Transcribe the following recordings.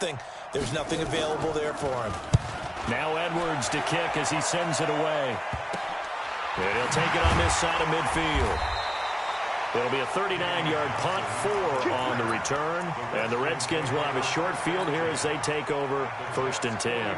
There's nothing available there for him. Now Edwards to kick as he sends it away. And he'll take it on this side of midfield. It'll be a 39-yard punt, 4 on the return. And the Redskins will have a short field here as they take over 1st and 10.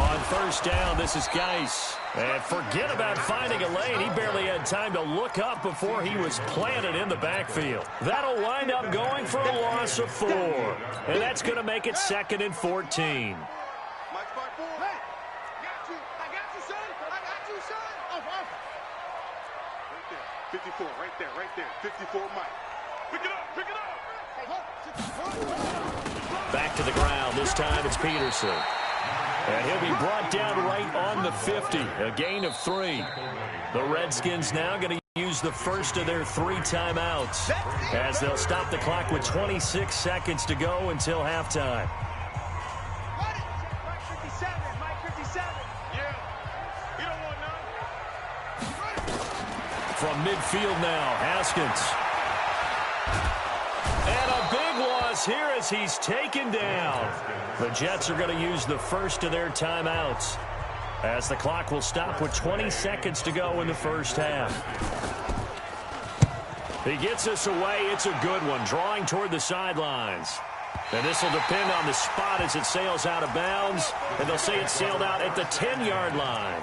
On 1st down, this is Geis. And forget about finding a lane. He barely had time to look up before he was planted in the backfield. That'll wind up going for a loss of 4. And that's going to make it 2nd and 14. Right there. 54, Mike. Pick it up. Back to the ground. This time it's Peterson. And he'll be brought down right on the 50. A gain of 3. The Redskins now going to use the first of their 3 timeouts as they'll stop the clock with 26 seconds to go until halftime. From midfield now, Haskins. And a big loss here as he's taken down. The Jets are going to use the first of their timeouts as the clock will stop with 20 seconds to go in the first half. He gets us away. It's a good one, drawing toward the sidelines. And this will depend on the spot as it sails out of bounds. And they'll say it sailed out at the 10-yard line.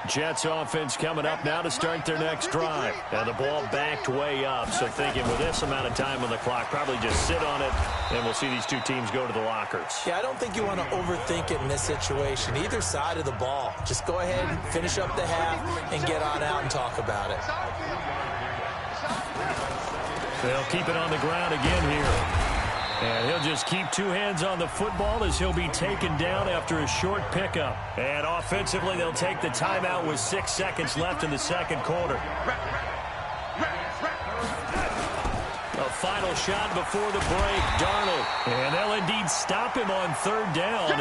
Jets offense coming up now to start their next drive. Now the ball backed way up, so thinking with this amount of time on the clock, probably just sit on it, and we'll see these two teams go to the lockers. Yeah, I don't think you want to overthink it in this situation. Either side of the ball. Just go ahead and finish up the half and get on out and talk about it. They'll keep it on the ground again here. And he'll just keep 2 hands on the football as he'll be taken down after a short pickup. And offensively, they'll take the timeout with 6 seconds left in the second quarter. A final shot before the break, Darnold. And they'll indeed stop him on 3rd down.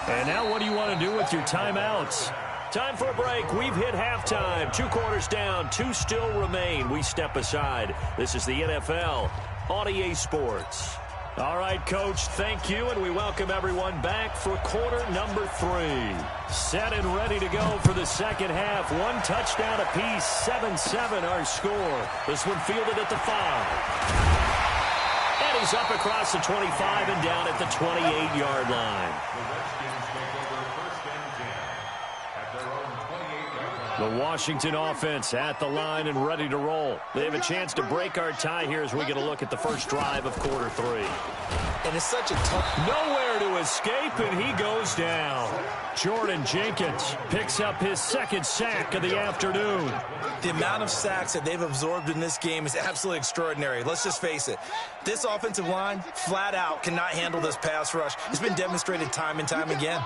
And now what do you want to do with your timeouts? Time for a break. We've hit halftime. 2 quarters down, 2 still remain. We step aside. This is the NFL on EA Sports. All right, Coach, thank you, and we welcome everyone back for quarter number 3. Set and ready to go for the second half. 1 touchdown apiece, 7-7 our score. This one fielded at the 5. And he's up across the 25 and down at the 28-yard line. The Washington offense at the line and ready to roll. They have a chance to break our tie here as we get a look at the first drive of quarter 3. And it's such a tough... Nowhere to escape, and he goes down. Jordan Jenkins picks up his 2nd sack of the afternoon. The amount of sacks that they've absorbed in this game is absolutely extraordinary. Let's just face it. This offensive line, flat out, cannot handle this pass rush. It's been demonstrated time and time again.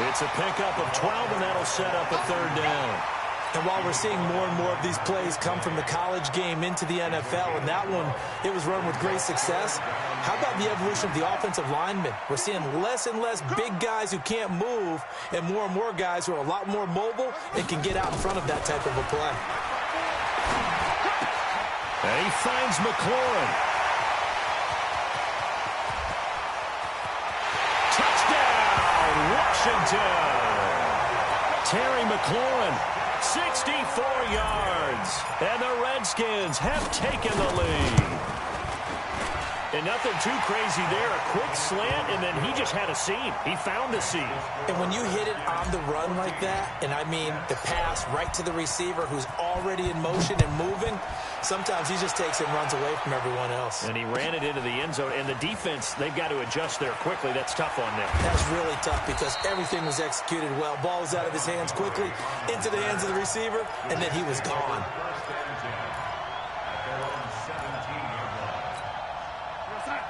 It's a pickup of 12, and that'll set up a 3rd down. And while we're seeing more and more of these plays come from the college game into the NFL, and that one, it was run with great success, how about the evolution of the offensive linemen? We're seeing less and less big guys who can't move and more guys who are a lot more mobile and can get out in front of that type of a play. And he finds McLaurin. Washington. Terry McLaurin, 64 yards. And the Redskins have taken the lead. And nothing too crazy there. A quick slant, and then he just had a seam. He found the seam. And when you hit it on the run like that, and I mean the pass right to the receiver who's already in motion and moving, sometimes he just takes it and runs away from everyone else. And he ran it into the end zone. And the defense, they've got to adjust there quickly. That's tough on them. That's really tough because everything was executed well. Ball was out of his hands quickly, into the hands of the receiver, and then he was gone.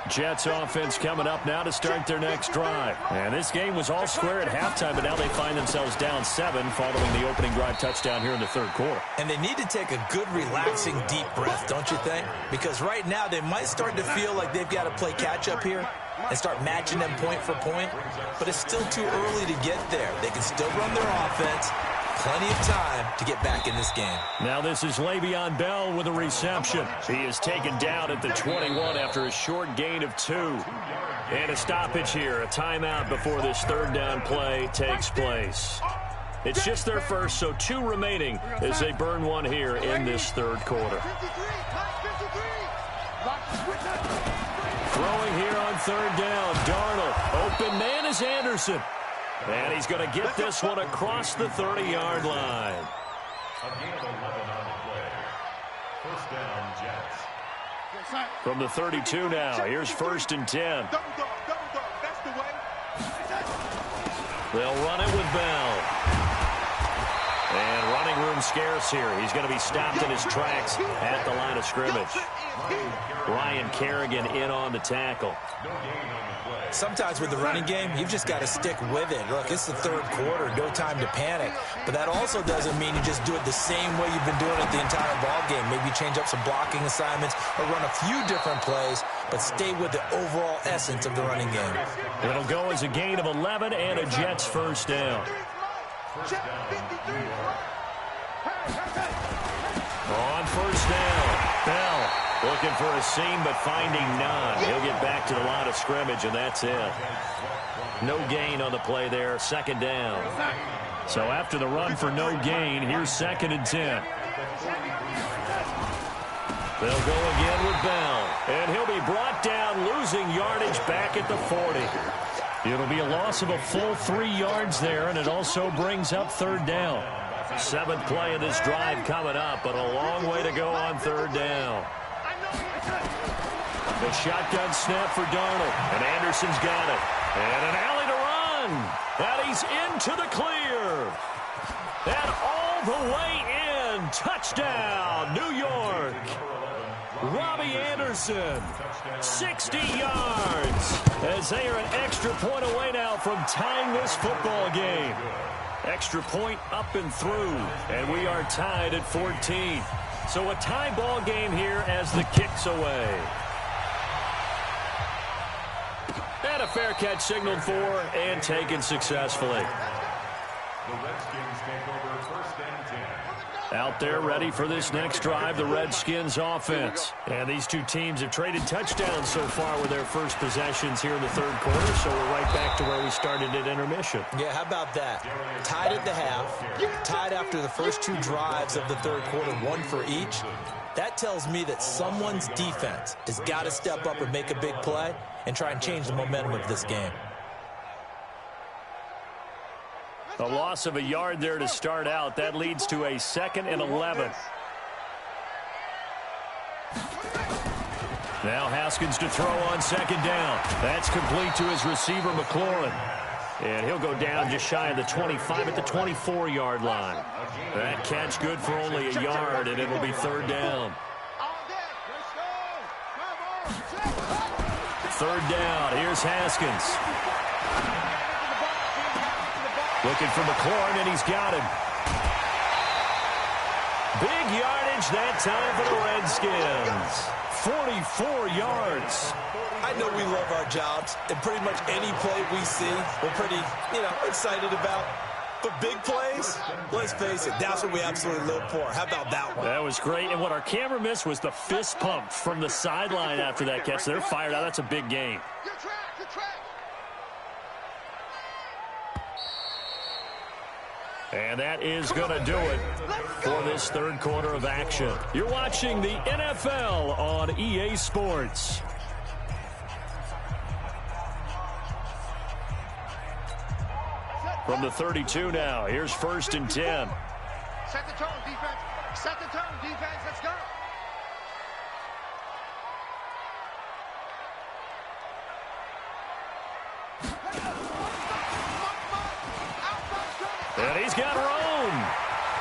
Jets offense coming up now to start their next drive. And this game was all square at halftime, but now they find themselves down 7 following the opening drive touchdown here in the third quarter. And they need to take a good, relaxing, deep breath, don't you think? Because right now they might start to feel like they've got to play catch-up here and start matching them point for point. But it's still too early to get there. They can still run their offense. Plenty of time to get back in this game. Now this is Le'Veon Bell with a reception. He is taken down at the 21 after a short gain of 2. And a stoppage here, a timeout before this third down play takes place. It's just their first, so 2 remaining as they burn one here in this third quarter. Throwing here on third down, Darnold. Open man is Anderson. And he's going to get this one across the 30-yard line. A gain of 11 on the play. First down, Jets. From the 32 now, here's 1st and 10. Double dog, that's the way. They'll run it with Bell. And running room scarce here. He's going to be stopped in his tracks at the line of scrimmage. Ryan Kerrigan in on the tackle. Sometimes with the running game, you've just got to stick with it. Look, it's the third quarter, no time to panic. But that also doesn't mean you just do it the same way you've been doing it the entire ball game. Maybe change up some blocking assignments or run a few different plays, but stay with the overall essence of the running game. It'll go as a gain of 11 and a Jets first down. On first down, Bell looking for a seam but finding none. He'll get back to the line of scrimmage, and that's it. No gain on the play there, 2nd down. So after the run for no gain, here's 2nd and 10. They'll go again with Bell, and he'll be brought down, losing yardage back at the 40. It'll be a loss of a full 3 yards there, and it also brings up 3rd down. 7th play of this drive coming up, but a long way to go on 3rd down. The shotgun snap for Darnold, and Anderson's got it. And an alley to run, and he's into the clear. And all the way in, touchdown, New York. Robbie Anderson, 60 yards, as they are an extra point away now from tying this football game. Extra point up and through, and we are tied at 14. So a tie ball game here as the kick's away. And a fair catch signaled for and taken successfully. The Redskins take over 1st and 10. Out there ready for this next drive, the Redskins offense. And these two teams have traded touchdowns so far with their first possessions here in the third quarter, so we're right back to where we started at intermission. Yeah, how about that? Tied at the half, tied after the first 2 drives of the third quarter, 1 for each. That tells me that someone's defense has got to step up and make a big play and try and change the momentum of this game. A loss of a yard there to start out. That leads to a 2nd and 11. Now Haskins to throw on 2nd down. That's complete to his receiver, McLaurin. And he'll go down just shy of the 25 at the 24-yard line. That catch good for only a yard, and it'll be 3rd down. 3rd down. Here's Haskins. Looking for McLaurin, and he's got him. Big yardage that time for the Redskins. 44 yards. I know we love our jobs, and pretty much any play we see, we're pretty, excited about. But big plays, let's face it, that's what we absolutely live for. How about that one? That was great, and what our camera missed was the fist pump from the sideline after that catch. They're fired out. That's a big game. And that is going to do it for this third quarter of action. You're watching the NFL on EA Sports. From the 32 now, here's 1st and 10. Set the tone, defense. Set the tone, defense. Let's go. And he's got room.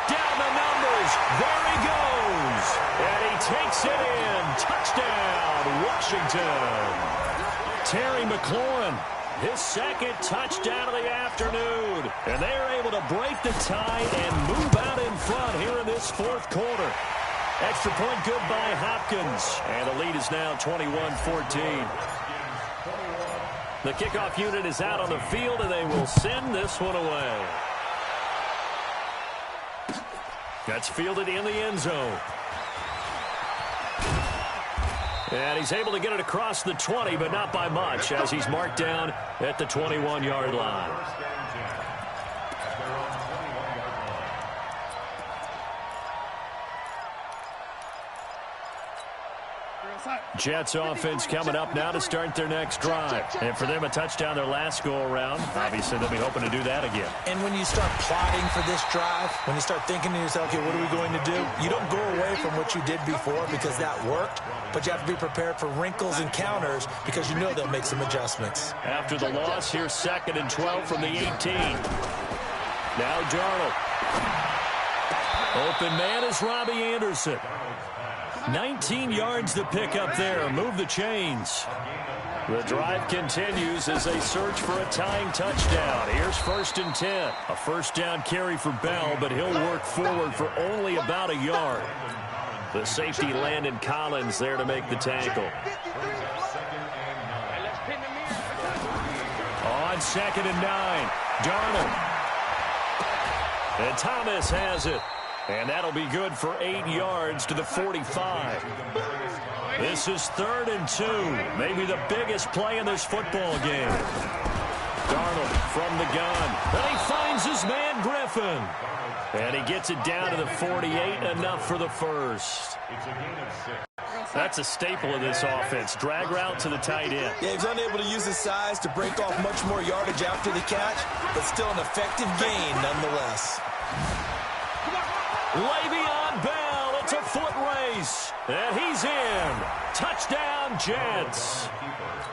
Down the numbers. There he goes. And he takes it in. Touchdown, Washington. Terry McLaurin, his second touchdown of the afternoon. And they are able to break the tie and move out in front here in this fourth quarter. Extra point good by Hopkins. And the lead is now 21-14. The kickoff unit is out on the field, and they will send this one away. That's fielded in the end zone. And he's able to get it across the 20, but not by much, as he's marked down at the 21-yard line. Jets offense coming up now to start their next drive. And for them, a touchdown their last go-around. Obviously, they'll be hoping to do that again. And when you start plotting for this drive, when you start thinking to yourself, okay, what are we going to do? You don't go away from what you did before because that worked, but you have to be prepared for wrinkles and counters because you know they'll make some adjustments. After the loss, here's 2nd and 12 from the 18. Now Darnold. Open man is Robbie Anderson. 19 yards to pick up there. Move the chains. The drive continues as they search for a tying touchdown. Here's 1st and 10. A first down carry for Bell, but he'll work forward for only about a yard. The safety Landon Collins there to make the tackle. On 2nd and 9. Darnold. And Thomas has it. And that'll be good for 8 yards to the 45. This is 3rd and 2. Maybe the biggest play in this football game. Darnold from the gun. And he finds his man Griffin. And he gets it down to the 48. Enough for the first. That's a staple of this offense. Drag route to the tight end. Yeah, he's unable to use his size to break off much more yardage after the catch, but still an effective gain nonetheless. Le'Veon Bell, it's a foot race, and he's in. Touchdown, Jets.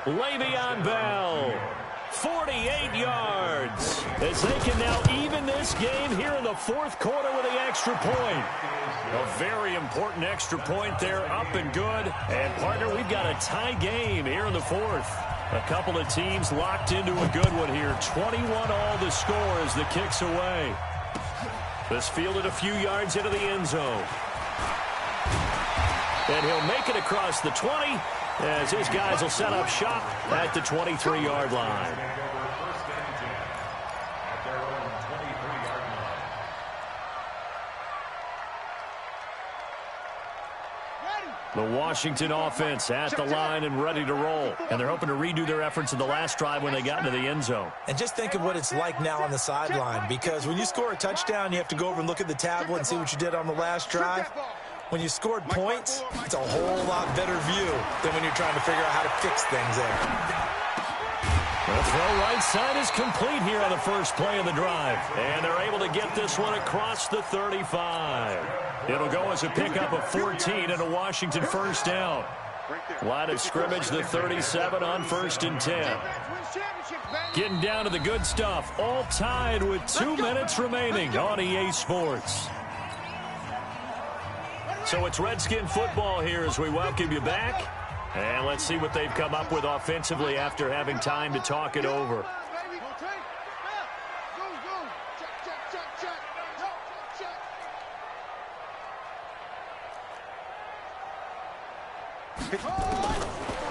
Le'Veon Bell, 48 yards, as they can now even this game here in the fourth quarter with the extra point. A very important extra point there, up and good. And, partner, we've got a tie game here in the fourth. A couple of teams locked into a good one here. 21 all the score as the kick's away. This fielded a few yards into the end zone. And he'll make it across the 20 as his guys will set up shop at the 23-yard line. The Washington offense at the line and ready to roll. And they're hoping to redo their efforts in the last drive when they got into the end zone. And just think of what it's like now on the sideline, because when you score a touchdown, you have to go over and look at the tablet and see what you did on the last drive. When you scored points, it's a whole lot better view than when you're trying to figure out how to fix things there. The throw right side is complete here on the first play of the drive. And they're able to get this one across the 35. It'll go as a pickup of 14 and a Washington first down. Line of scrimmage, the 37 on 1st and 10. Getting down to the good stuff. All tied with 2 minutes remaining on EA Sports. So it's Redskin football here as we welcome you back. And let's see what they've come up with offensively after having time to talk it over.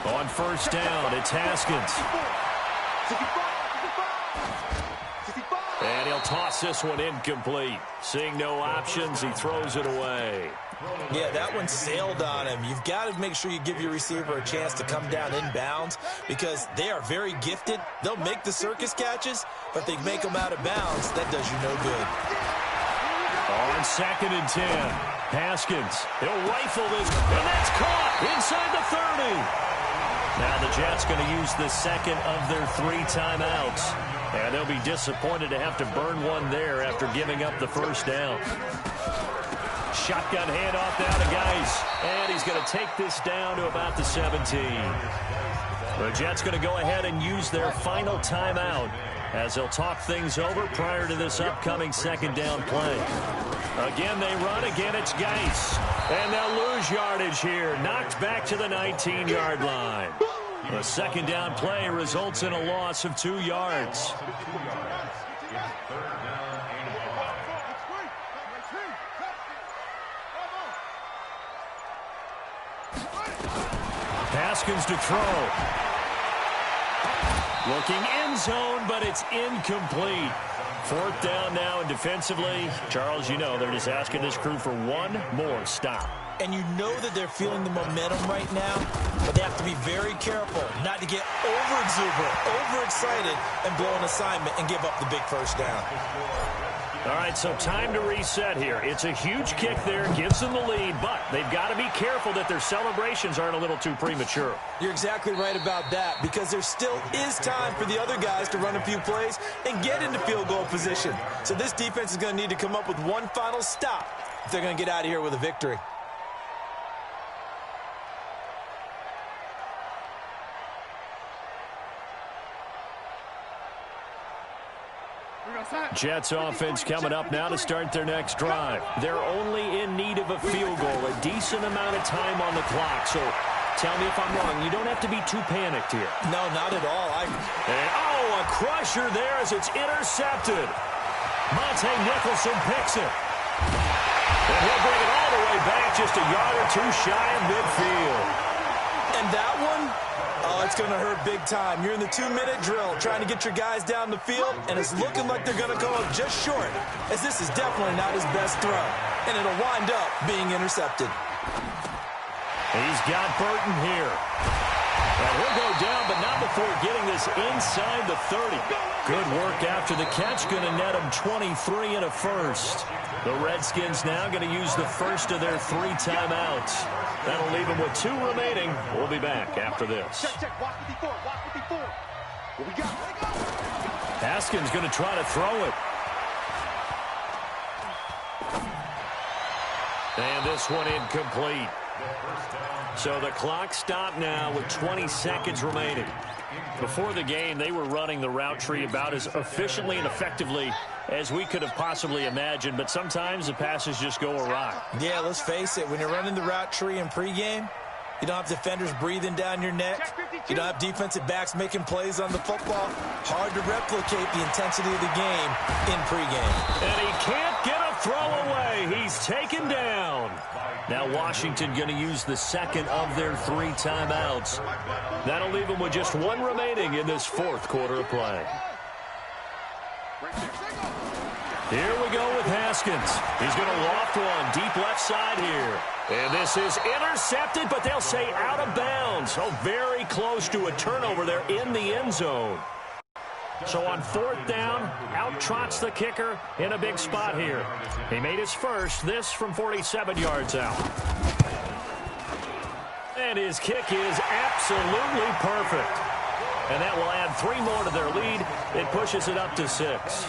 On first down, it's Haskins. And he'll toss this one incomplete. Seeing no options, he throws it away. Yeah, that one sailed on him. You've got to make sure you give your receiver a chance to come down inbounds because they are very gifted. They'll make the circus catches, but they make them out of bounds. That does you no good. On 2nd and 10, Haskins. He'll rifle this, and that's caught inside the 30. Now the Jets going to use the second of their 3 timeouts. And they'll be disappointed to have to burn one there after giving up the first down. Shotgun handoff now to Geis. And he's going to take this down to about the 17. The Jets going to go ahead and use their final timeout as they'll talk things over prior to this upcoming second down play. Again, they run. Again, it's Geis. And they'll lose yardage here. Knocked back to the 19-yard line. A second down play results in a loss of 2 yards. Haskins to throw. Looking end zone, but it's incomplete. 4th down now, and defensively, Charles, you know, they're just asking this crew for one more stop. And you know that they're feeling the momentum right now, but they have to be very careful not to get over-exuberant, overexcited, and blow an assignment and give up the big first down. All right, so time to reset here. It's a huge kick there, gives them the lead, but they've got to be careful that their celebrations aren't a little too premature. You're exactly right about that, because there still is time for the other guys to run a few plays and get into field goal position. So this defense is going to need to come up with one final stop if they're going to get out of here with a victory. Jets offense coming up now to start their next drive. They're only in need of a field goal, a decent amount of time on the clock. So tell me if I'm wrong. You don't have to be too panicked here. No, not at all. A crusher there as it's intercepted. Monte Nicholson picks it. And he'll bring it all the way back just a yard or two shy of midfield. And that one, oh, it's going to hurt big time. You're in the 2-minute drill trying to get your guys down the field, and it's looking like they're going to come up just short, as this is definitely not his best throw. And it'll wind up being intercepted. He's got Burton here. And he'll go down, but not before getting this inside the 30. Good work after the catch. Going to net him 23 and a first. The Redskins now going to use the first of their 3 timeouts. That'll leave them with 2 remaining. We'll be back after this. Check. Watch 54. What we got? Haskins going to try to throw it. And this one incomplete. So the clock stopped now with 20 seconds remaining. Before the game, they were running the route tree about as efficiently and effectively as we could have possibly imagined, but sometimes the passes just go awry. Yeah, let's face it. When you're running the route tree in pregame, you don't have defenders breathing down your neck. You don't have defensive backs making plays on the football. Hard to replicate the intensity of the game in pregame. And he can't get a throw away. He's taken down. Now Washington going to use the second of their 3 timeouts. That'll leave them with just 1 remaining in this 4th quarter of play. Here we go with Haskins. He's going to loft one deep left side here. And this is intercepted, but they'll say out of bounds. So very close to a turnover there in the end zone. So on 4th down, out trots the kicker in a big spot here. He made his first, this from 47 yards out. And his kick is absolutely perfect. And that will add 3 more to their lead. It pushes it up to 6.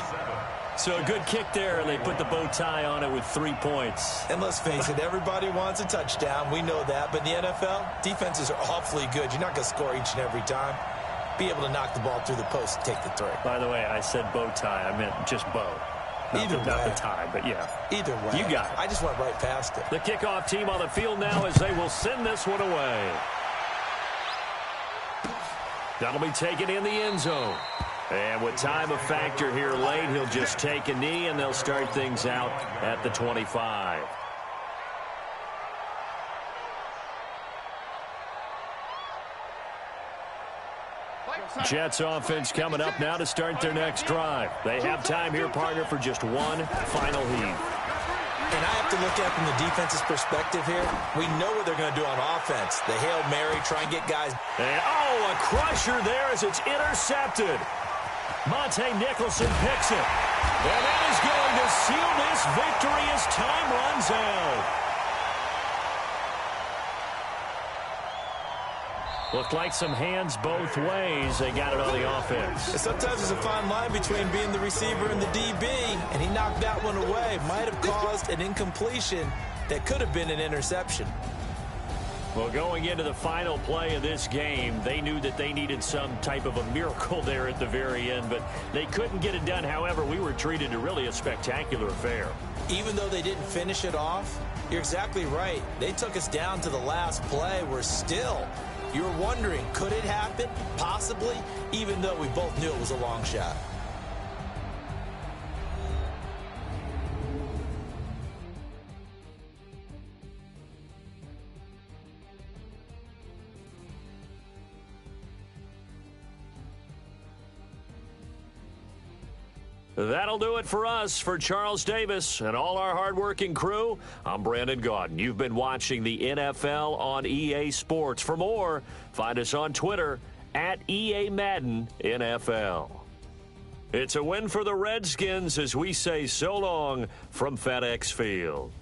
So a good kick there, and they put the bow tie on it with 3 points. And let's face it, everybody wants a touchdown. We know that. But in the NFL, defenses are awfully good. You're not going to score each and every time. Be able to knock the ball through the post and take the 3. By the way, I said bow tie. I meant just bow. Not the tie, but yeah. Either way. You got it. I just went right past it. The kickoff team on the field now as they will send this one away. That'll be taken in the end zone. And with time a factor here late, he'll just take a knee, and they'll start things out at the 25. Jets offense coming up now to start their next drive. They have time here, partner, for just 1 final heave. And I have to look at it from the defense's perspective here. We know what they're going to do on offense. The Hail Mary, try and get guys. And, a crusher there as it's intercepted. Monte Nicholson picks it. And that is going to seal this victory as time runs out. Looked like some hands both ways. They got it on the offense. And sometimes there's a fine line between being the receiver and the DB, and he knocked that one away. Might have caused an incompletion that could have been an interception. Well, going into the final play of this game, they knew that they needed some type of a miracle there at the very end, but they couldn't get it done. However, we were treated to really a spectacular affair. Even though they didn't finish it off, you're exactly right. They took us down to the last play. We're still You're wondering, could it happen? Possibly, even though we both knew it was a long shot. That'll do it for us. For Charles Davis and all our hardworking crew, I'm Brandon Gaudin. You've been watching the NFL on EA Sports. For more, find us on Twitter at EA Madden NFL. It's a win for the Redskins as we say so long from FedEx Field.